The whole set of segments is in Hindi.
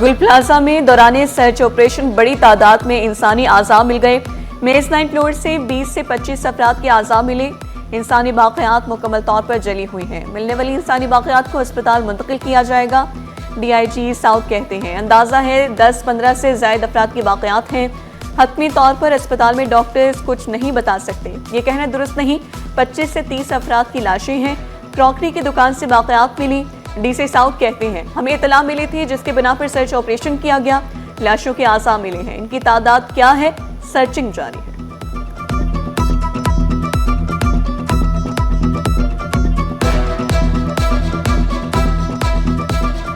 गुल प्लाजा में दौरान सर्च ऑपरेशन बड़ी तादाद में इंसानी आज़ा मिल गए। मेज 9 फ्लोर से 20 से 25 अफराद के आज़ा मिले। इंसानी बाक़ियात मुकम्मल तौर पर जली हुई हैं। मिलने वाली इंसानी बाक़ियात को अस्पताल मुंतकिल किया जाएगा। DIG साउथ कहते हैं अंदाज़ा है 10-15 से ज़ायद अफराद की बाक़ियात हैं। हतमी तौर पर अस्पताल में डॉक्टर्स कुछ नहीं बता सकते, ये कहना दुरुस्त नहीं। 25 से 30 अफराद की लाशें हैं। क्रॉकरी की दुकान से बाक़ियात मिली। DC साउथ कहते हैं हमें इतला मिली थी जिसके बिना पर सर्च ऑपरेशन किया गया। लाशों के आसार मिले हैं, इनकी तादाद क्या है, सर्चिंग जारी है।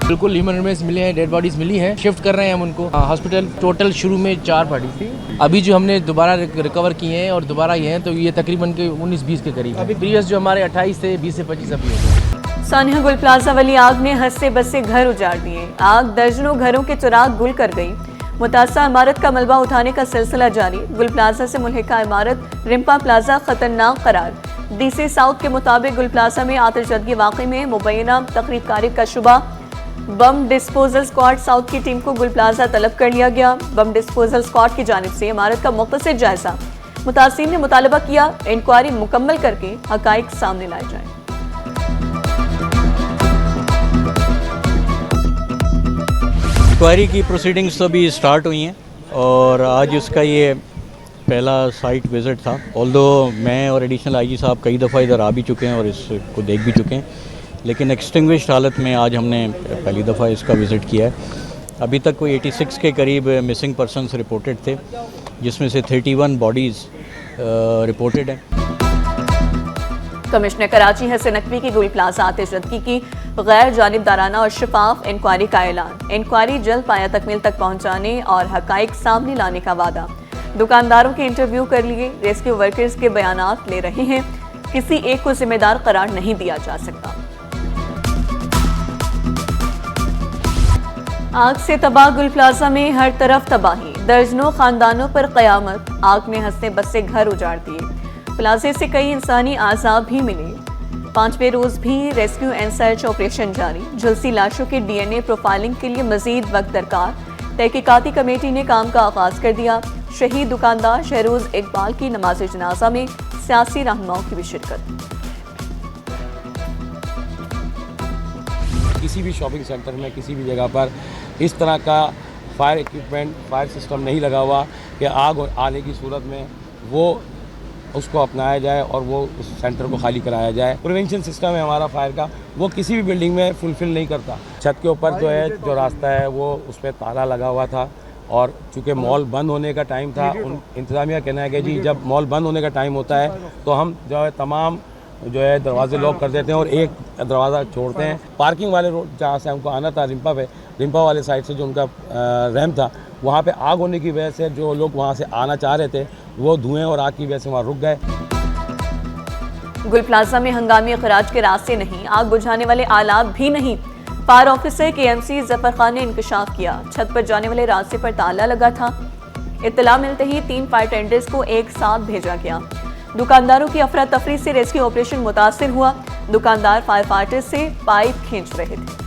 बिल्कुल ह्यूमन रिमेन्स मिले हैं, डेड बॉडीज मिली हैं, शिफ्ट कर रहे हैं हम उनको हॉस्पिटल। टोटल शुरू में 4 बॉडी थी, अभी जो हमने दोबारा रिकवर किए हैं और दोबारा ये हैं तो ये तकरीबन के 19-20 के करीब। अभी प्रीवियस जो हमारे 28 से 20 से 25 अभी है। सानिया गुल प्लाजा वाली आग ने हंसते बसते घर उजाड़ दिए। आग दर्जनों घरों के चिराग गुल कर गई। मुतासरा इमारत का मलबा उठाने का सिलसिला जारी। गुल प्लाजा से मुल्हिका इमारत रिम्पा प्लाजा खतरनाक करार। DC साउथ के मुताबिक गुल प्लाजा में आतिशबाजी वाक़े में मुबैना तकरीबकारी का शुबा। बम डिस्पोजल स्क्वाड साउथ की टीम को गुल प्लाजा तलब कर लिया गया। बम डिस्पोजल स्क्वाड की जानिब से इमारत का मुख्तसर जायजा। मुतासिरीन ने मुतालबा किया इंक्वायरी मुकम्मल करके हकाइक सामने लाए जाएं। इंक्वायरी की प्रोसीडिंग्स तो अभी स्टार्ट हुई हैं और आज उसका ये पहला साइट विज़िट था। ऑल्दो मैं और एडिशनल IG साहब कई दफ़ा इधर आ भी चुके हैं और इसको देख भी चुके हैं, लेकिन एक्सटिंग्विश्ड हालत में आज हमने पहली दफ़ा इसका विज़िट किया है। अभी तक कोई 86 के करीब मिसिंग पर्सनस रिपोर्टेड थे, जिसमें से 31 बॉडीज़ रिपोर्टेड हैं। कमिश्नर कराची हसन नकवी की गुल प्लाजा आतिशबाजी की गैर जानिबदाराना और शफाफ इंक्वायरी का ऐलान। इंक्वायरी जल्द पाया तकमील तक पहुंचाने और हकाइक सामने लाने का वादा। दुकानदारों के इंटरव्यू कर लिए, रेस्क्यू वर्कर्स के बयानात ले रहे हैं। किसी एक को जिम्मेदार करार नहीं दिया जा सकता। आग से तबाह गुल प्लाजा में हर तरफ तबाही। दर्जनों खानदानों पर कयामत। आग ने हंसते बसते घर उजाड़ दिए। प्लाजे से कई इंसानी आज़ाब भी मिले। 5वें रोज भी रेस्क्यू एंड सर्च ऑपरेशन जारी। झुलसी लाशों के DNA प्रोफाइलिंग के लिए मजीद वक्त दरकार। तहकीकाती कमेटी ने काम का आगाज कर दिया। शहीद दुकानदार शहरोज इकबाल की नमाज जनाजा में सियासी रहनुमाओं की भी शिरकत। किसी भी शॉपिंग सेंटर में किसी भी जगह पर इस तरह का फायर इक्विपमेंट, फायर सिस्टम नहीं लगा हुआ कि आग आने की सूरत में वो उसको अपनाया जाए और वो उस सेंटर को खाली कराया जाए। प्रिवेंशन सिस्टम है हमारा फायर का, वो किसी भी बिल्डिंग में फुलफिल नहीं करता। छत के ऊपर जो है जो रास्ता है वो उस पर ताला लगा हुआ था और चूँकि मॉल बंद होने का टाइम था, उन इंतज़ामिया कहना है कि जी जब मॉल बंद होने का टाइम होता है तो हम जो है तमाम जो है दरवाजे लॉक कर देते हैं और एक दरवाज़ा छोड़ते हैं। पार्किंग वाले रोड जहाँ से हमको आना था रिम्पा वाले साइड से जो उनका रैम्प था, वहाँ पे आग होने की वजह से जो लोग वहाँ से आना चाह रहे थे वो धुएं और आग की वजह से वहाँ रुक गए। गुल प्लाजा में हंगामी अखराज के रास्ते नहीं, आग बुझाने वाले आलात भी नहीं। Fire officer KMC Zafar Khan ने इंकशाफ किया। छत पर जाने वाले रास्ते पर ताला लगा था। इत्तला मिलते ही 3 फायर टेंडर्स को एक साथ भेजा गया। दुकानदारों की अफरा तफरी से रेस्क्यू ऑपरेशन मुतासिर हुआ। दुकानदार फायर फाइटर्स से पाइप खींच रहे थे।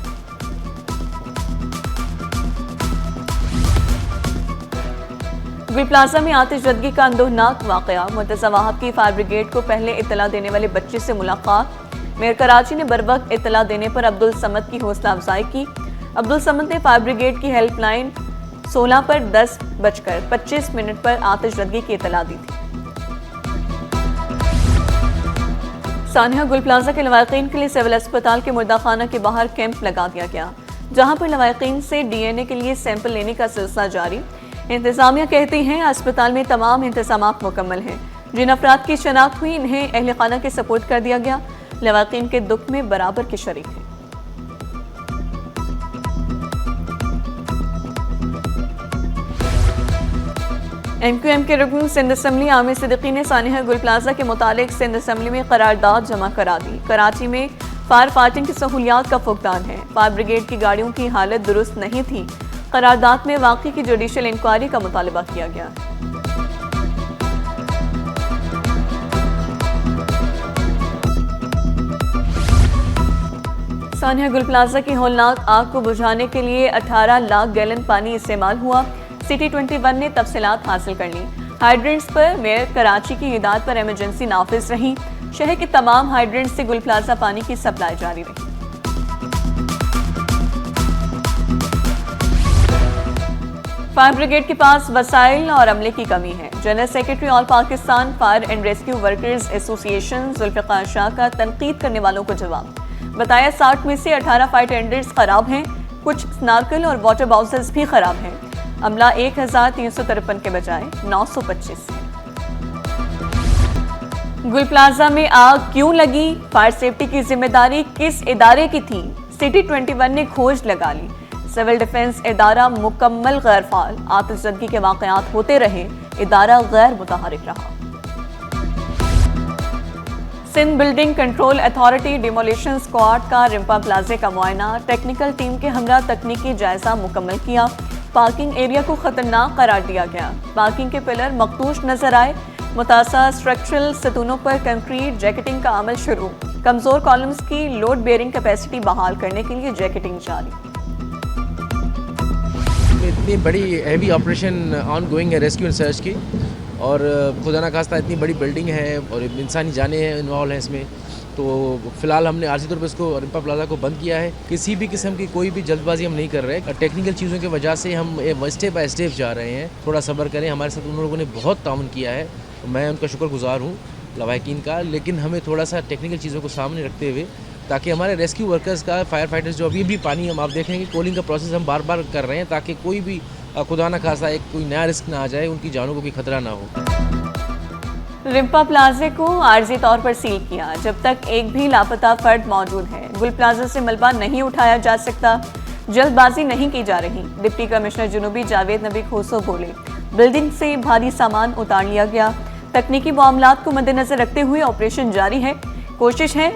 गुल प्लाजा में आतिशबाजी का अंदोहनाक वाकया। मुर्तज़ा वाहब की फायर ब्रिगेड को पहले इत्तला देने वाले बच्चे से मुलाकात। मेयर कराची ने बरवक्त इत्तला देने पर अब्दुल समद की हौसला अफजाई की। अब्दुल समद ने फायर ब्रिगेड की हेल्पलाइन 16 पर 10:25 पर आतिशबाजी की इत्तला दी थी। सानिया गुल प्लाजा के लवाकिन के लिए सिविल अस्पताल के मुर्दाखाना के बाहर कैंप लगा दिया गया, जहां पर लवाकिन से DNA के लिए सैंपल लेने का सिलसिला जारी। इंतजामिया कहती हैं अस्पताल में तमाम इंतजामात मुकम्मल हैं। जिन अफराद की शनाख्त हुई इन्हें अहले खाना के सपोर्ट कर दिया गया। लवाकिन के दुख में बराबर के शरीक हैं। MQM के रुकन सिंध असम्बली आमिर सिद्दीकी ने सानिया गुल प्लाजा के मुतालिक सिंध असम्बली में करारदाद जमा करा दी। कराची में फायर फाइटिंग की सहूलियात का फुकदान है। फायर ब्रिगेड की गाड़ियों की हालत दुरुस्त नहीं थी। करारदाद में वाकई की जुडिशल इंक्वायरी का मुतालबा किया गया। सानिया गुल प्लाजा की होलनाक आग को बुझाने के लिए 18 लाख गैलन पानी इस्तेमाल हुआ। सिटी 21 ने तफसीलात हासिल कर ली। हाइड्रेंट्स पर मेयर कराची की हिदायत पर इमरजेंसी नाफिज रही। शहर के तमाम हाइड्रेंट्स से गुल प्लाजा पानी की सप्लाई जारी रही। फायर ब्रिगेड के पास वसाइल और अमले की कमी है। General secretary all Pakistan fire and rescue workers association Zulfiqar Shah का तनकीद करने वालों को जवाब। बताया 60 में से 18 फायर टेंडर्स खराब हैं, कुछ स्नार्कल और वाटर बाउसर्स भी खराब हैं। अमला 1353 के बजाय 925 है। गुल प्लाजा में आग क्यों लगी, फायर सेफ्टी की जिम्मेदारी किस इदारे की थी? सिटी 21 ने खोज लगा ली। सिविल डिफेंस इदारा मुकम्मल गैर फाल, आतिशज़दगी के वाक़यात होते रहे, इदारा गैर मुतहरिक रहा। Sindh building control authority demolition squad का रिम्पा प्लाजे का मुआयना, टेक्निकल टीम के हमरा तकनीकी जायजा मुकम्मल किया। पार्किंग एरिया को खतरनाक करार दिया गया। पार्किंग के पिलर मखदूश नजर आए। मुतासा स्ट्रक्चरल सतूनों पर कंक्रीट जैकेटिंग का अमल शुरू। कमजोर कॉलम्स की लोड बेयरिंग कैपेसिटी बहाल करने के लिए जैकेटिंग जारी। इतनी बड़ी हैवी ऑपरेशन ऑन गोइंग है रेस्क्यू एंड सर्च की, और खुदा ना खास्ता इतनी बड़ी बिल्डिंग है और इंसानी जानें हैं इन्वॉल्व हैं इसमें। तो फिलहाल हमने आर्जी तौर पर इसको रिम्पा प्लाजा को बंद किया है। किसी भी किस्म की कोई भी जल्दबाजी हम नहीं कर रहे। टेक्निकल चीज़ों की वजह से हम स्टेप बाय स्टेप जा रहे हैं। थोड़ा सब्र करें, हमारे साथ उन लोगों ने बहुत ताउन किया है, मैं उनका शुक्रगुजार हूँ लवाहिकीन का। लेकिन हमें थोड़ा सा टेक्निकल चीज़ों को सामने रखते हुए, ताकि हमारे रेस्क्यू वर्कर्स का, फायर फाइटर्स जो अभी भी पानी हम आप देखेंगे कूलिंग का प्रोसेस हम बार बार कर रहे हैं, ताकि कोई भी खुदा ना खासा एक कोई नया रिस्क ना आ जाए, उनकी जानों को भी खतरा ना हो। रिम्पा प्लाजे को आर्जी तौर पर सील किया जब तक एक भी लापता फर्द मौजूद है। गुल प्लाजा से मलबा नहीं उठाया जा सकता, जल्दबाजी नहीं की जा रही। डिप्टी कमिश्नर जुनूबी जावेद नबी खोसो बोले, बिल्डिंग से भारी सामान उतार लिया गया। तकनीकी मामलात को मद्देनजर रखते हुए ऑपरेशन जारी है। कोशिश है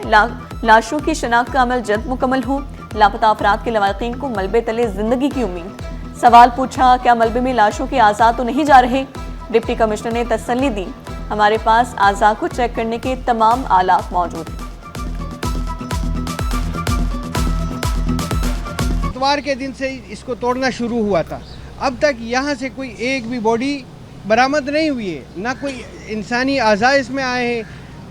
लाशों की शनाख्त का अमल जल्द मुकम्मल हो। लापता अफराद के लवाकिन को मलबे तले जिंदगी की उम्मीद। सवाल पूछा, क्या मलबे में लाशों के आज़ाद तो नहीं जा रहे? डिप्टी कमिश्नर ने तसल्ली दी, हमारे पास आज़ाद को चेक करने के तमाम आलात मौजूद हैं। इतवार के दिन से इसको तोड़ना शुरू हुआ था, अब तक यहाँ से कोई एक भी बॉडी बरामद नहीं हुई है, ना कोई इंसानी आज़ा इसमें आए हैं।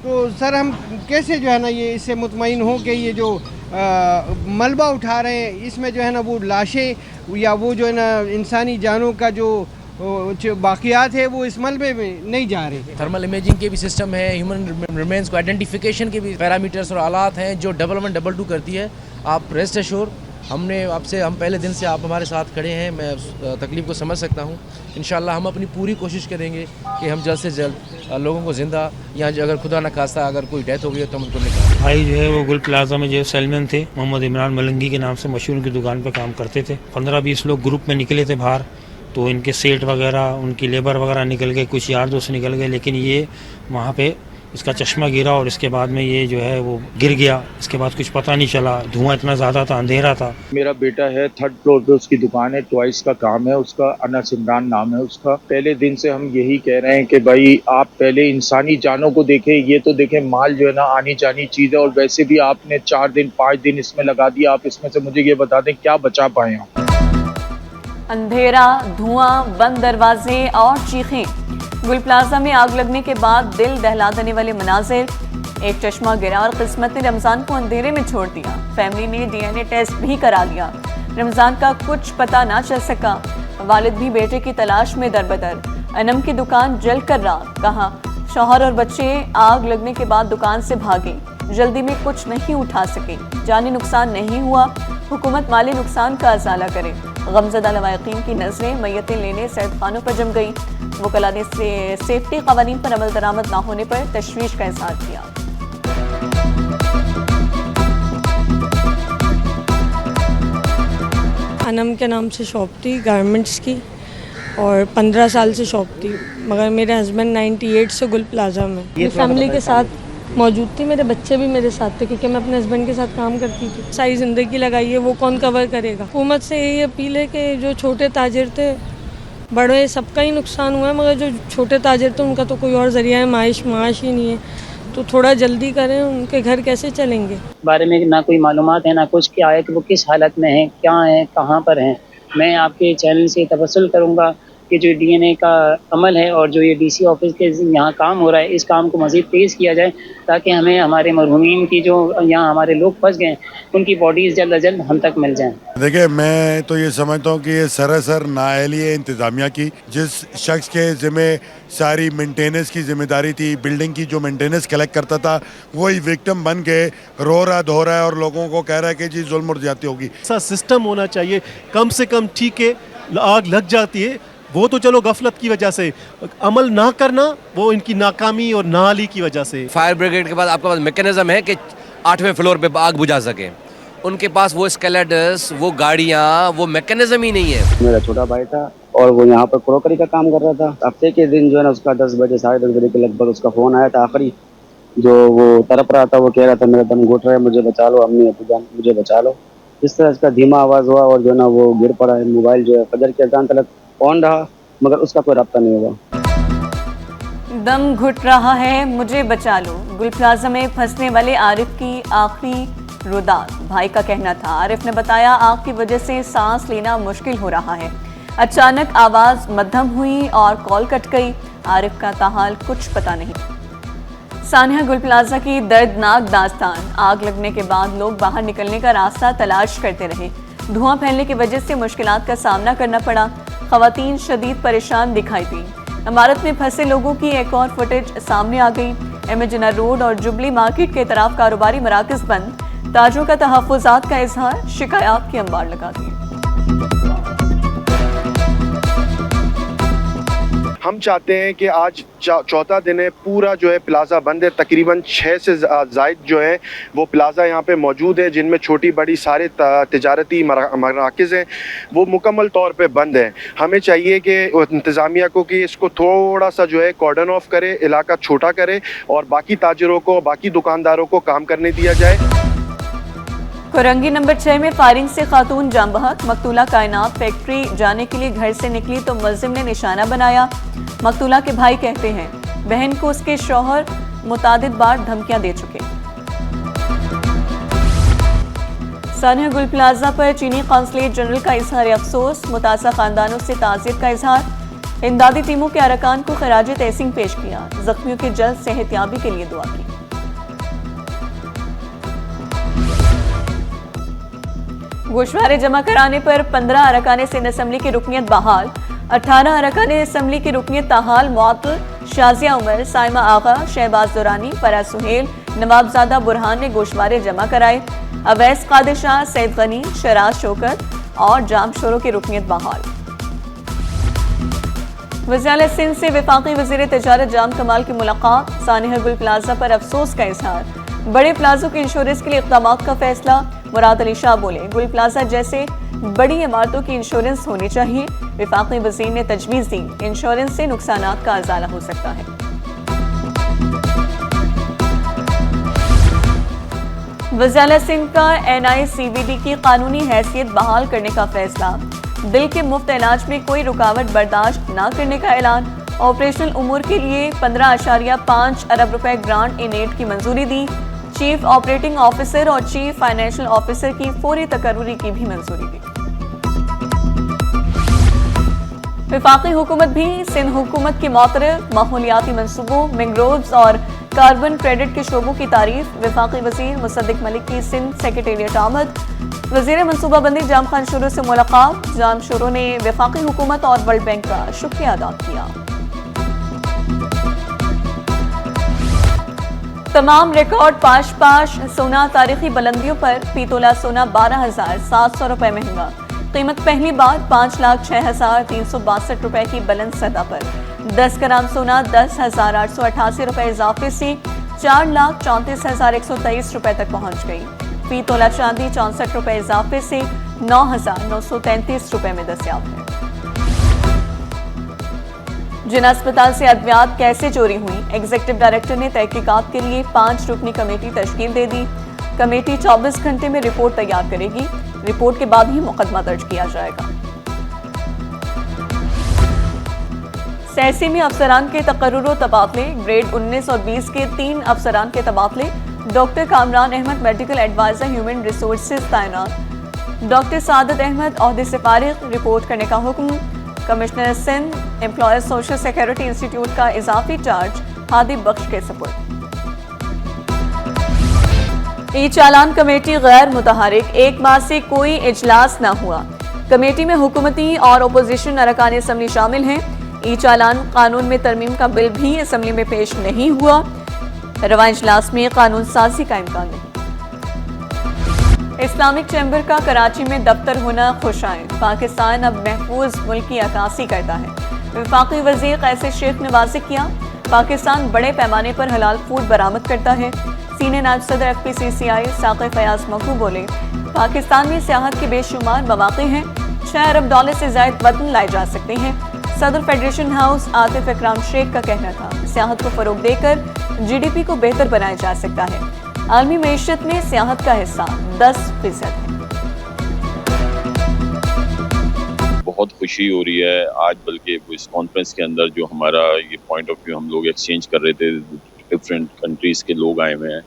तो सर हम कैसे जो है ना ये इससे मुतमईन हो कि ये जो मलबा उठा रहे हैं इसमें जो है ना वो लाशें या वो जो है ना इंसानी जानों का जो बाकियात है वो इस मलबे में नहीं जा रहे। थर्मल इमेजिंग के भी सिस्टम है, ह्यूमन रिमेन्स को आइडेंटिफिकेशन के भी पैरामीटर्स और आलात हैं जो 1122 करती है। आप रेस्ट एश्योर, हम पहले दिन से आप हमारे साथ खड़े हैं, मैं तकलीफ़ को समझ सकता हूँ। इंशाल्लाह हम अपनी पूरी कोशिश करेंगे कि हम जल्द से जल्द लोगों को ज़िंदा, या अगर खुदा न खास्ता अगर कोई डेथ हो गई तो हम उनको निकालें। भाई जो है वो गुल प्लाजा में जो सेलमैन थे, मोहम्मद इमरान मलंगी के नाम से मशहूर, उनकी दुकान पे काम करते थे। 15-20 लोग ग्रुप में निकले थे बाहर, तो इनके सेठ वगैरह, उनकी लेबर वगैरह निकल गए, कुछ यार दोस्त निकल गए, लेकिन ये वहाँ पे इसका चश्मा गिरा और इसके बाद में ये जो है वो गिर गया। इसके बाद कुछ पता नहीं चला, धुआं इतना ज़्यादा था, अंधेरा था। मेरा बेटा है 3rd फ्लोर पे, उसकी दुकान है, टॉयज का काम है उसका, अनस इमरान नाम है उसका। पहले दिन से हम यही कह रहे हैं कि भाई आप पहले इंसानी जानों को देखें, ये तो देखें माल जो है ना आनी जानी चीज़ है, और वैसे भी आपने 4 दिन 5 दिन इसमें लगा दिया। आप इसमें से मुझे ये बता दें क्या बचा पाए आप? अंधेरा, धुआं, बंद दरवाजे और चीखें। गुल प्लाजा में आग लगने के बाद दिल दहला देने वाले मनाजिर। एक चश्मा गिरा और किस्मत ने रमज़ान को अंधेरे में छोड़ दिया। फैमिली ने DNA टेस्ट भी करा लिया, रमज़ान का कुछ पता ना चल सका। वालिद भी बेटे की तलाश में दरबदर। अनम की दुकान जल कर राख, कहा शौहर और बच्चे आग लगने के बाद दुकान से भागे, जल्दी में कुछ नहीं उठा सके। जानी नुकसान नहीं हुआ, हुकूमत माली नुकसान का अजाला करे। गमज़दा लवाकिन की नज़रें मैयतें लेने सैद खानों पर जम गई। वकला ने सेफ्टी कवानीन पर अमल दरामद न होने पर तशवीश का इज़हार किया। अनम के नाम से शॉप थी गारमेंट्स की, और 15 साल से शॉप थी, मगर मेरे हस्बैंड 98 से गुल प्लाजा में फैमिली के साथ मौजूद थी। मेरे बच्चे भी मेरे साथ थे क्योंकि मैं अपने हस्बैंड के साथ काम करती थी। सारी ज़िंदगी लगाई है, वो कौन कवर करेगा? हुकूमत से यही अपील है कि जो छोटे ताजिर थे, बड़े सबका ही नुकसान हुआ है, मगर जो छोटे ताजिर थे उनका तो कोई और ज़रिया है माश ही नहीं है। तो थोड़ा जल्दी करें, उनके घर कैसे चलेंगे। बारे में ना कोई मालूमात है ना कुछ, क्या है कि वो किस हालत में है, क्या है, कहाँ पर हैं। मैं आपके चैनल से तवस्सुल करूँगा कि जो डीएनए का अमल है और जो ये डीसी ऑफिस के यहाँ काम हो रहा है, इस काम को मज़ीद तेज़ किया जाए ताकि हमें हमारे मरहूमीन की जो यहाँ हमारे लोग फंस गए उनकी बॉडीज़ जल्द अज जल्द हम तक मिल जाएँ। देखिए, मैं तो ये समझता हूँ कि ये सरासर नाअहली है इंतज़ामिया की। जिस शख्स के ज़िम्मे सारी मेंटेनेंस की जिम्मेदारी थी, बिल्डिंग की जो मेंटेनेंस कलेक्ट करता था, वही विक्टिम बन के रो रहा धो रहा है और लोगों को कह रहा है कि जी जुल्म और ज्यादती होगी। ऐसा सिस्टम होना चाहिए, कम से कम ठीक है, आग लग जाती है वो तो चलो गफलत की वजह से, अमल ना करना वो इनकी नाकामी और नाअहली की वजह से। फायर ब्रिगेड के पास आपके पास मैकेनिज्म है कि 8वें फ्लोर पे आग बुझा सके, उनके पास वो स्केलेटर्स, वो गाड़ियाँ, वो मैकेनिज्म ही नहीं है। मेरा छोटा भाई था और वो यहाँ पर क्रॉकरी का काम कर रहा था। हफ्ते के दिन जो है ना उसका 10 बजे 10:30 बजे के लगभग उसका फ़ोन आया था आखिरी, जो वो तड़प रहा था, वो कह रहा था मेरा दम घुट रहा है, मुझे बचा लो, अम्मी अब्बू जान मुझे बचा लो। इस तरह इसका धीमा आवाज़ हुआ और जो है ना वो गिर पड़ा है। मोबाइल जो है फजर के अज़ान तक ऑन रहा मगर उसका कोई रब्ता नहीं हुआ। दम घुट रहा है, मुझे बचा लो। गुल प्लाजा में फंसने वाले आरिफ की आखिरी रुदात भाई का कहना था। आरिफ ने बताया आग की वजह से सांस लेना मुश्किल हो रहा है। अचानक आवाज मध्यम हुई और कॉल कट गई। आरिफ का ताहाल कुछ पता नहीं। सानिया गुल प्लाजा की दर्दनाक दास्तान। आग लगने के बाद लोग बाहर निकलने का रास्ता तलाश करते रहे। धुआं फैलने की वजह से मुश्किलात का सामना करना पड़ा। खवातीन शदीद परेशान दिखाई दी। इमारत में फंसे लोगों की एक और फुटेज सामने आ गई। इमेजिना रोड और जुबली मार्केट के तरफ कारोबारी मराकज बंद। ताजों का तहफ़्फ़ुज़ात का इजहार, शिकायत की अंबार लगा दी। हम चाहते हैं कि आज चौथा दिन है, पूरा जो है प्लाज़ा बंद है। तकरीबन 6 से ज़ायद जो है वो प्लाज़ा यहाँ पे मौजूद है, जिनमें छोटी बड़ी सारे तिजारती मराकज़ हैं, वो मुकम्मल तौर पे बंद है। हमें चाहिए कि इंतज़ामिया को कि इसको थोड़ा सा जो है कॉर्डन ऑफ करे, इलाका छोटा करे और बाकी ताजरों को, बाकी दुकानदारों को काम करने दिया जाए। कोरंगी नंबर 6 में फायरिंग से खातून जाम बहक। मकतूला कायनात फैक्ट्री जाने के लिए घर से निकली तो मुलजिम ने निशाना बनाया। मकतूला के भाई कहते हैं बहन को उसके शौहर मुतादिद बार धमकियां दे चुके। सानिया गुल प्लाजा पर चीनी कौंसलेट जनरल का इजहार अफसोस। मुतासा खानदानों से ताज़ियत का इजहार। इमदादी टीमों के अरकान को खराज तहसीन पेश किया। जख्मियों की जल्द सेहतयाबी के लिए दुआ की। गोशवारे जमा कराने पर 15 अरकान सिंध असम्बली की रुकनियत बहाल। 18 अरकान असम्बली की रुकनियत ताहाल मुअत्तल। शाजिया उमर, साइमा आगा, शहबाज दुरानी, फराज सुहेल, नवाबजादा बुरहान ने गोशवारे जमा कराए। अवैस कादिर शाह, सैयद गनी, शराज शौकत और जाम शोरों की रुकनियत बहाल। वज़ीर सिंध से वफाकी वज़ीर तिजारत जाम कमाल की मुलाकात। सानिया गुल प्लाजा पर अफसोस का इजहार। बड़े प्लाजों के इंश्योरेंस के लिए इक़दाम का फैसला। मुराद अली शाह बोले गुल प्लाजा जैसे बड़ी इमारतों की इंश्योरेंस होनी चाहिए। वफाकी वज़ीर ने तजवीज़ दी इंश्योरेंस से नुकसानात का अज़ाला हो सकता है। वज़ीर सिंध का NICVD की कानूनी हैसियत बहाल करने का फैसला। दिल के मुफ्त इलाज में कोई रुकावट बर्दाश्त न करने का ऐलान। ऑपरेशनल उमूर के लिए 15.5 अरब रुपए ग्रांट इन एड की मंजूरी दी। चीफ ऑपरेटिंग ऑफिसर और चीफ फाइनेंशियल ऑफिसर की फौरी तकर्रुरी की भी मंजूरी दी। वफाकी हुकूमत भी सिंध हुकूमत की मौतरफ माहौलियाती मंसूबों, मैंग्रोव्स और कार्बन क्रेडिट के शोबों की तारीफ। वफाकी वजीर मुसद्दिक मलिक की सिंध सेक्रेटेरिएट आमद। वजीर मनसूबाबंदी जाम खान शुरू से मुलाकात। जाम शुरू ने वफाकी हुकूमत और वर्ल्ड बैंक का शुक्रिया अदा किया। तमाम रिकॉर्ड पाश सोना तारीखी बुलंदियों पर। पीतोला सोना 12,700 रुपए महंगा। कीमत पहली बार 5,06,362 रुपए की बुलंद सतह पर। 10 ग्राम सोना 10,888 रुपए इजाफे से 4,34,123 रुपए तक पहुंच गई। पीतोला चांदी 64 रुपए इजाफे से 9,933 रुपए में दस्तयाब है। जिन अस्पताल से अद्वियात कैसे चोरी हुई, एग्जीक्यूटिव डायरेक्टर ने तहकीकात के लिए 5 रुकनी कमेटी तश्कील दे दी। कमेटी 24 घंटे में रिपोर्ट तैयार करेगी। रिपोर्ट के बाद ही मुकदमा दर्ज किया जाएगा। सैसी में अफसरान के तकर्रुर तबादले, ग्रेड 19 और 20 के 3 अफसरान के तबादले। Doctor Kamran Ahmed medical advisor human resources तैनात। डॉक्टर सादत अहमद ओहदे से फारिग, रिपोर्ट करने का हुक्म। Commissioner Sindh employees social security institute का इजाफी चार्ज हादी बख्श के सपुर्द। ई चालान कमेटी गैर मुतहरिक, एक माह से कोई इजलास न हुआ। कमेटी में हुकूमती और अपोजिशन अरकान असम्बली शामिल हैं। ई चालान कानून में तरमीम का बिल भी असम्बली में पेश नहीं हुआ। रवा इजलास में कानून साजी का इम्कान नहीं। इस्लामिक चैम्बर का कराची में दफ्तर होना खुशाइन, पाकिस्तान अब महफूज मुल्क की अक्कासी करता है। वफाकी वजीर कैसे शेख ने वाज़ेह किया, पाकिस्तान बड़े पैमाने पर हलाल फूड बरामद करता है। सीनियर नायब सदर FPCCI साक़े फयाज मकू बोले, पाकिस्तान में सियाहत के बेशुमार मौक़े हैं, $6 अरब से ज़ायद वतन लाए जा सकते हैं। सदर फेडरेशन हाउस आतिफ इकराम शेख का कहना था, सियाहत को फ़रोग देकर GDP को बेहतर बनाया जा सकता है। आलमी मईशत में सियाहत का हिस्सा 10% है। बहुत खुशी हो रही है आज, बल्कि इस कॉन्फ्रेंस के अंदर जो हमारा ये पॉइंट ऑफ व्यू हम लोग एक्सचेंज कर रहे थे, डिफरेंट कंट्रीज़ के लोग आए हुए हैं,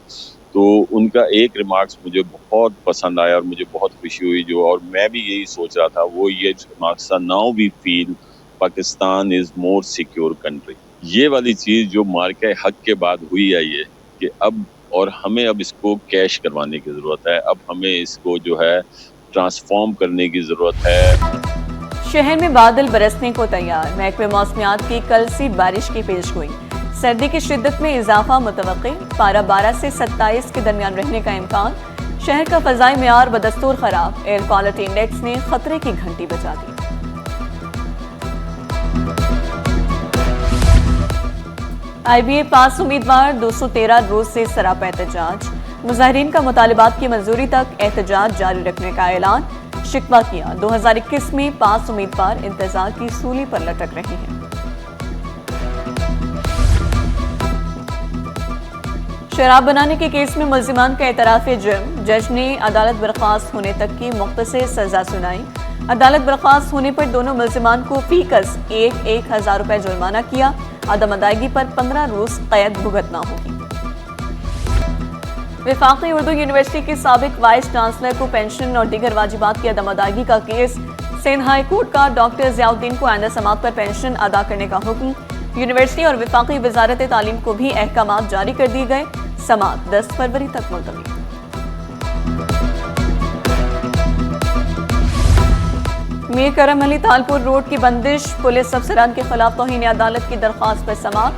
तो उनका एक रिमार्क्स मुझे बहुत पसंद आया और मुझे बहुत खुशी हुई, जो और मैं भी यही सोच रहा था, वो ये रिमार्क्स था, now we feel Pakistan is more secure country. ये वाली चीज़ जो मार्के हक के बाद हुई है ये कि अब, और हमें अब इसको कैश करवाने की ज़रूरत है, अब हमें इसको जो है ट्रांसफॉर्म करने की ज़रूरत है। शहर में बादल बरसने को तैयार, महकमे मौसमियात की कल से बारिश की पेशगोई। सर्दी की शिद्दत में इजाफा मुतवक्की, पारा 12 से 27 के दरमियान रहने का इम्कान। शहर का फ़ज़ाई मेयार बदस्तूर खराब, एयर क्वालिटी इंडेक्स ने खतरे की घंटी बजा दी। IBA पास उम्मीदवार 213 रोज से सरापा एहतजाज, मुजाहिरीन का मुतालिबात की मंजूरी तक एहतजाज जारी रखने का ऐलान। शिकवा किया, 2021 में पास उम्मीदवार इंतजार की सूली पर लटक रहे हैं। शराब बनाने के केस में मुल्जिमान का एतराफ़ जुर्म, जज ने अदालत बर्खास्त होने तक की मुख्तसर सजा सुनाई। अदालत बर्खास्त होने पर दोनों मुल्जिमान को फीकस 1,000 रुपए जुर्माना किया। अदम अदायगी पर 15 रोज कैद भुगतना होगी। वफाकी उर्दू यूनिवर्सिटी के साबिक वाइस चांसलर को पेंशन और दीगर वाजिबात की अदम अदायगी का केस। सिंध हाई कोर्ट का डॉक्टर ज़ियाउद्दीन को आइंदा समात पर पेंशन अदा करने का हुक्म। यूनिवर्सिटी और वफाकी वजारत तालीम को भी अहकामात जारी कर दिए गए। समात 10 फरवरी तक मुलतवी। मीर करम अली तालपुर रोड की बंदिश, पुलिस अफसरान के खिलाफ तौहीन अदालत की दरख्वास्त पर समात।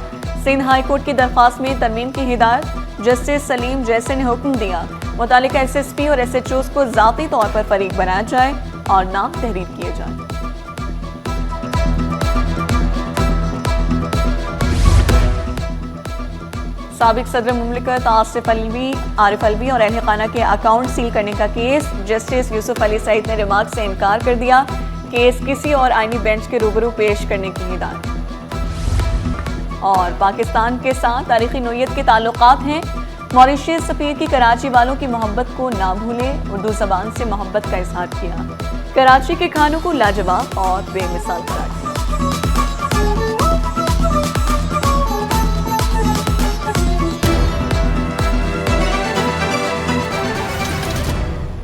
सिंध हाई कोर्ट की दरख्वास्त में तरमीम की हिदायत, जस्टिस सलीम जैसे ने हुक्म दिया मुतालिका SSP और SHOs को ज़ाती तौर पर फरीक बनाया जाए और नाम तहरीर किए जाए। साबिक सदर मुमलिकत आरिफ अलवी और अहल खाना के अकाउंट सील करने का केस। जस्टिस यूसुफ अली सईद ने रिमार्क से इनकार कर दिया। केस किसी और आईनी बेंच के रूबरू पेश करने की हिदायत। और पाकिस्तान के साथ तारीखी नोयत के ताल्लुकात हैं। मॉरिशस सफीर की कराची वालों की मोहब्बत को ना भूलें, उर्दू जबान से मोहब्बत का इजहार किया। कराची के खानों को लाजवाब और बेमिसाल करार दिया।